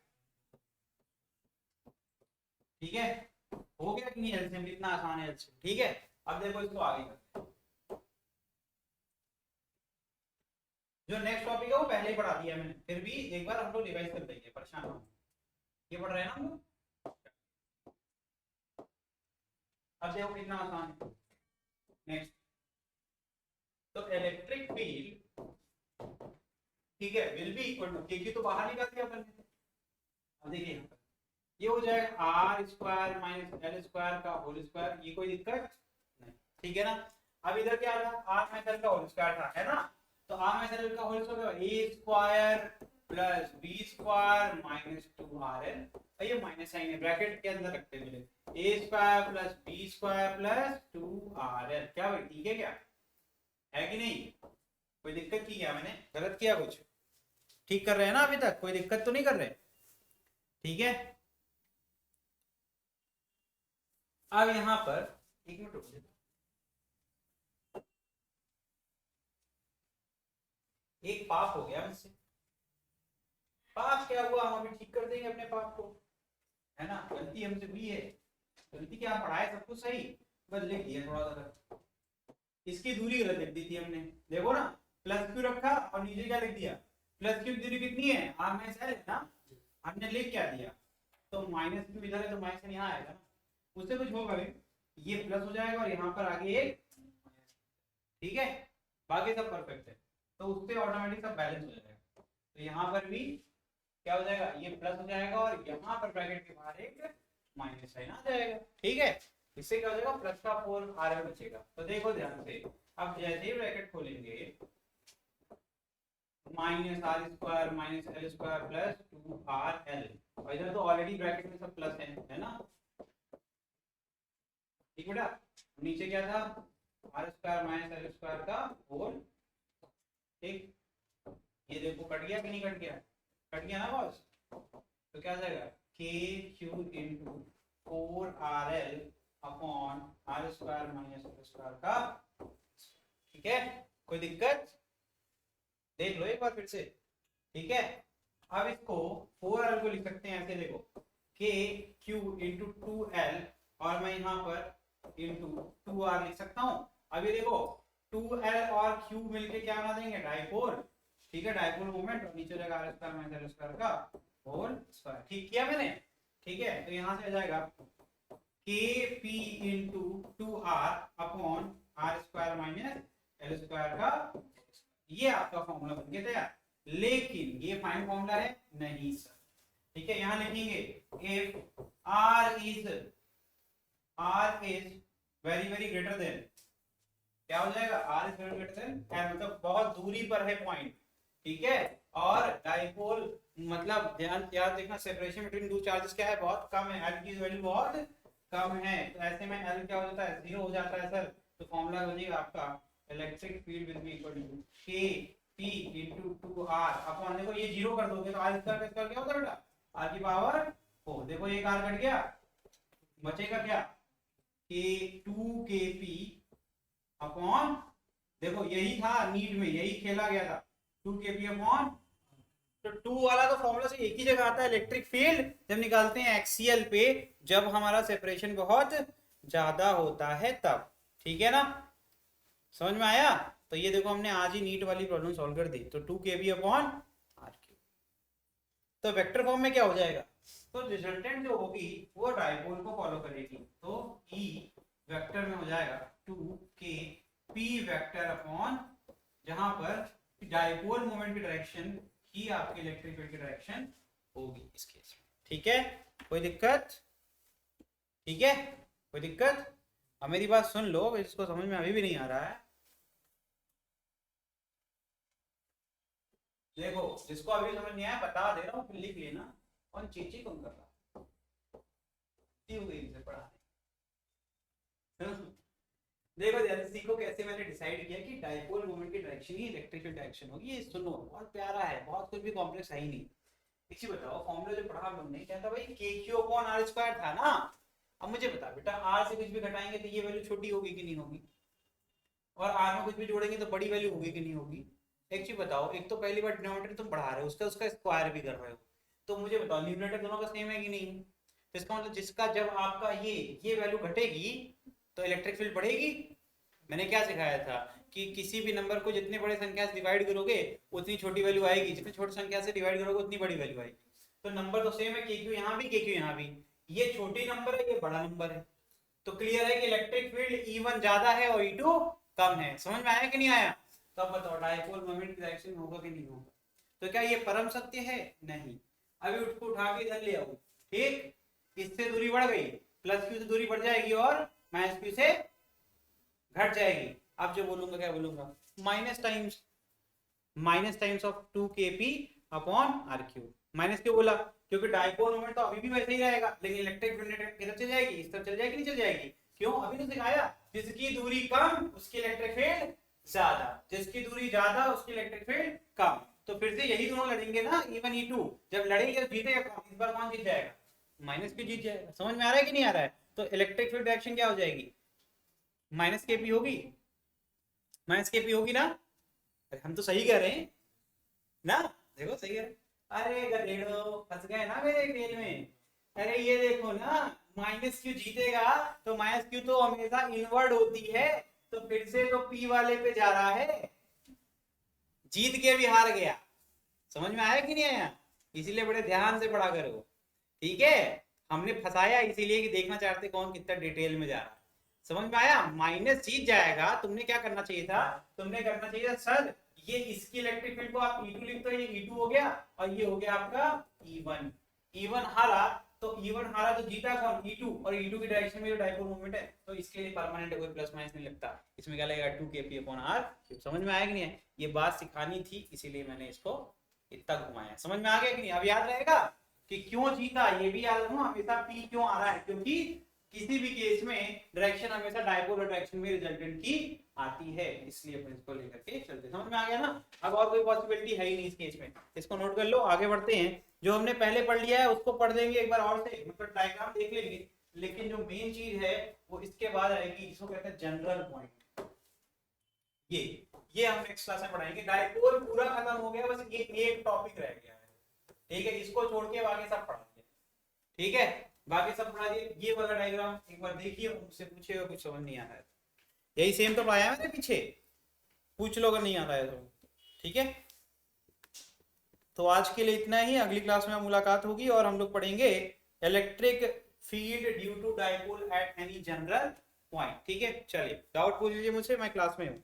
ठीक है। हो गया कि नहीं एलसीएम, इतना आसान है एलसीएम, ठीक है। अब देखो इसको आगे करते हैं, जो नेक्स्ट टॉपिक है वो पहले ही पढ़ा दिया मैंने, फिर भी एक बार हम लोग रिवाइज कर देंगे, परेशान हो, ये पढ़ रहे हैं ना हम लोग। अब देखो कितना आसान है, नेक्स्ट। तो इलेक्ट्रिक फील्ड, ठीक है, विल बी इक्वल टू, क्योंकि तो बाहर निकाल दिया अपन ने। अब देखिए यहाँ पर ये हो जाएगा r square minus l square का होल स्क्वायर, ये कोई दिक्कत नहीं, ठीक है ना। अब इधर क्या था, आर माइनस एल का होल स्क्वायर था, है ना। तो आर माइनस एल का whole square A square plus B square minus 2rl, ये माइनस साइन है, ब्रैकेट के अंदर रखते हैं, A square plus B square plus 2rl, क्या भाई ठीक है, क्या है कि नहीं, कोई दिक्कत की क्या मैंने, गलत किया कुछ, ठीक कर रहे हैं ना अभी तक, कोई दिक्कत तो नहीं कर रहे, ठीक है। अब यहां पर एक मिनट रुक जाओ, एक पाप हो गया मुझसे, पाप क्या हुआ, हम अभी ठीक कर देंगे अपने पाप को, है ना। गलती हमसे हुई है, गलती क्या, पढ़ाए सब कुछ सही, बस लिख दिया थोड़ा सा, इसकी दूरी गलत लिख दी थी हमने, देखो ना, प्लस क्यू रखा और नीचे क्या लिख दिया, प्लस क्यू दूरी कितनी है, आर माइनस एल है ना, हमने लिख क्या दिया, तो माइनस क्यू इधर है तो माइनस यहाँ आएगा ना, उससे कुछ होगा नहीं, ये प्लस हो जाएगा और यहाँ पर आगे एक, ठीक है, बाकी सब परफेक्ट है, तो उससे ऑटोमेटिक सब बैलेंस हो जाएगा। तो यहाँ पर भी क्या हो जाएगा, ये प्लस हो जाएगा और यहाँ पर ब्रैकेट के बाहर एक माइनस साइन आ जाएगा, ठीक है। इससे क्या हो जाएगा, प्लस का 4rl बचेगा। तो देखो ध्यान से, अब जैसे ही ब्रैकेट खोलेंगे, minus r square minus l square plus 2rl, और इधर तो ऑलरेडी ब्रैकेट में सब प्लस है ना, ठीक बेटा। नीचे क्या था, r square minus l square का होल, ठीक। ये देखो कट गया कि नहीं कट गया, कट गया ना बॉस। तो क्या आ जाएगा, k q into 4rl upon r square minus l square का, ठीक है, कोई दिक्कत, देख लो एक बार फिर से, ठीक है। अब इसको 4rl को लिख सकते हैं ऐसे, देखो के क्यू इंटू 2l, और मैं यहाँ पर इंटू 2r लिख सकता हूँ। अब ये देखो 2l और q मिलके क्या बना देंगे, डाइपोल, ठीक है, डाइपोल मोमेंट और नीचे जाएगा r square minus l square का होल स्क्वायर। ठीक किया मैंने, ठीक है। तो यहाँ से आ जाएगा k p into 2r upon r square minus l square का, ये आपका फॉर्मूला बन गया तैयार। लेकिन ये फाइन फॉर्मूला है नहीं सर, ठीक है। यहाँ लिखेंगे if r is very very greater than, क्या हो जाएगा, r is very greater than n, मतलब बहुत दूरी पर है पॉइंट, ठीक है। और डाइपोल मतलब ध्यान याद देखना, सेपरेशन बिटवीन टू चार्जेस क्या है, बहुत कम है, l की वैल्यू बहुत कम है। तो ऐसे में l क्या हो जाता है, 0 हो जाता है सर। तो फॉर्मूला बनेगा आपका electric field will be equal to k p into 2r upon, देखो ये 0 कर दोगे तो r स्क्वायर का स्क्वायर क्या होता है बेटा, r की पावर 4। देखो ये r कट गया, बचेगा क्या, k 2kp अपॉन, देखो यही था नीट में, यही खेला गया था, 2kp अपॉन, तो 2 वाला तो फॉर्मूला से एक ही जगह आता है, इलेक्ट्रिक फील्ड जब निकालते हैं एक्सियल पे, जब हमारा सेपरेशन बहुत ज्यादा होता है तब, ठीक है ना, समझ में आया। तो ये देखो हमने आज ही नीट वाली प्रॉब्लम सॉल्व कर दी। तो 2kb अपॉन r क्यूब, तो वेक्टर फॉर्म में क्या हो जाएगा, तो रिजल्टेंट जो होगी वो डाइपोल को फॉलो करेगी। तो E वेक्टर में हो जाएगा 2kp वेक्टर अपॉन, जहां पर डाइपोल मोमेंट की डायरेक्शन ही आपके इलेक्ट्रिक फील्ड की डायरेक्शन होगी इस केस में, ठीक है। कोई दिक्कत, ठीक है, कोई दिक्कत। अब मेरी बात सुन लो, इसको समझ में अभी भी नहीं आ रहा है, देखो जिसको अभी समझ नहीं आया बता दे रहा हूँ, फिर लिख लेना। और चीची कौन कर रहा हो गई इसे पढ़ाने। देखो ध्यान से सीखो कैसे मैंने डिसाइड किया कि डाइपोल मोमेंट की डायरेक्शन ही इलेक्ट्रिक फील्ड डायरेक्शन होगी। ये सुनो बहुत प्यारा है, बहुत कुछ भी कॉम्प्लेक्स है ही नहीं। एक चीज बताओ, फॉर्मूला जो पढ़ा हम लोग ने क्या था भाई, KQ अपॉन R स्क्वायर था ना। अब मुझे बता बेटा, R से कुछ भी घटाएंगे तो ये वैल्यू छोटी होगी कि नहीं होगी, और R में कुछ भी जोड़ेंगे तो बड़ी वैल्यू होगी कि नहीं होगी। एक चीज बताओ, एक तो पहली बार डिनोमिनेटर तुम बढ़ा रहे हो, उसका उसका स्क्वायर भी कर रहे हो, तो मुझे बताओ न्यूमरेटर दोनों का सेम है कि नहीं। तो इसका मतलब जिसका जब आपका ये वैल्यू घटेगी तो इलेक्ट्रिक फील्ड बढ़ेगी। मैंने क्या सिखाया था कि किसी भी नंबर को जितने बड़े संख्या से डिवाइड करोगे उतनी छोटी वैल्यू आएगी, जितनी छोटी संख्या से डिवाइड करोगे उतनी बड़ी वैल्यू आएगी। तो नंबर तो सेम है, KQ यहाँ भी KQ यहाँ भी, ये छोटी नंबर है ये बड़ा नंबर है, तो क्लियर है कि इलेक्ट्रिक फील्ड E1 ज्यादा है और E2 कम है। समझ में आया कि नहीं आया। तो अब बताओ डाइपोल मोमेंट की डायरेक्शन होगा कि नहीं होगा। तो क्या ये परम सत्य है, नहीं। अभी उसको उठा के इधर ले आओ, ठीक, इससे दूरी बढ़ गई, प्लस क्यू से दूरी बढ़ जाएगी और माइनस क्यू से घट जाएगी। अब जो बोलूंगा क्या बोलूंगा, minus times of 2kp upon r cube. Minus क्यों बोला, क्योंकि डाइपोल मोमेंट तो अभी भी वैसे ही रहेगा, लेकिन इलेक्ट्रिक फील्ड किधर चल जाएगी, इस तरफ चल जाएगी, नहीं चल जाएगी। क्यों, अभी तो सिखाया, जिसकी दूरी कम उसकी इलेक्ट्रिक फील्ड ज्यादा, जिसकी दूरी ज्यादा उसकी इलेक्ट्रिक फील्ड कम। तो फिर से यही दोनों लड़ेंगे ना, E1 E2, जब लड़ेंगे तो जीतेगा कौन, इस बार कौन जीत जाएगा, माइनस क्यू जीत जाएगा। समझ में आ रहा है कि नहीं आ रहा है। तो इलेक्ट्रिक फील्ड डायरेक्शन क्या हो जाएगी, माइनस KP होगी, माइनस KP होगी ना। अरे हम तो सही कह रहे हैं ना, देखो सही कह रहे हैं। अरे गधेड़ो फंस गए ना मेरे खेल में। अरे ये देखो ना, माइनस क्यू जीतेगा तो माइनस क्यू तो हमेशा इनवर्ड होती है, तो फिर से तो P वाले पे जा रहा है, जीत के भी हार गया। समझ में आया कि नहीं आया, इसीलिए बड़े ध्यान से पढ़ा करो, ठीक है। हमने फंसाया इसीलिए कि देखना चाहते कौन कितना डिटेल में जा रहा है। समझ में आया, माइनस जीत जाएगा। तुमने क्या करना चाहिए था, तुमने करना चाहिए था सर ये इसकी इलेक्ट्रिक फील्ड को आप E2 लिखते हो, ये E2 हो गया और ये हो गया आपका E1। E1 हारा तो E1 हारा तो जीता कौन, E2, और E2 की डायरेक्शन में जो डाइपोल मूवमेंट है, तो इसके लिए परमानेंट है, कोई प्लस माइनस नहीं लगता। इसमें क्या लगेगा 2kp अपॉन r। समझ में आया कि नहीं है, ये बात सिखानी थी इसीलिए मैंने इसको इतना घुमाया। समझ में आ गया कि नहीं, अब याद रहेगा कि क्यों जीता, ये भी याद रखो, हमेशा P क्यों आ रहा है, क्योंकि किसी भी केस में डायरेक्शन हमेशा डाइपोल डायरेक्शन में रिजल्टेंट की आती है, इसलिए अपन इसको लेकर के चलते। समझ में आ गया ना। अब और कोई पॉसिबिलिटी है ही नहीं इस केस में, इसको नोट कर लो। आगे बढ़ते हैं, जो हमने पहले पढ़ लिया है उसको पढ़ देंगे एक बार और से, मतलब डायग्राम देख लेंगे, लेकिन जो मेन चीज है वो इसके बाद आएगी, जिसको कहते हैं जनरल पॉइंट। ये हम नेक्स्ट क्लास में पढ़ाएंगे। डाइपोल पूरा खत्म हो गया, बस ये एक टॉपिक रह गया है, ठीक है। इसको छोड़ के बाकी सब पढ़ाएंगे, ठीक है, बाकी सब पढ़ा दिए। ये वाला डायग्राम एक बार देखिए, मुझसे पूछिएगा कुछ समझ नहीं आ रहा है, यही सेम तो पढ़ाया मैंने पीछे, पूछ लो अगर नहीं आ रहा है तो, ठीक है। तो आज के लिए इतना ही, अगली क्लास में मुलाकात होगी और हम लोग पढ़ेंगे electric field due to dipole at any general point. ठीक है, चलिए डाउट पूछ लीजिए मुझसे, मैं क्लास में हूँ।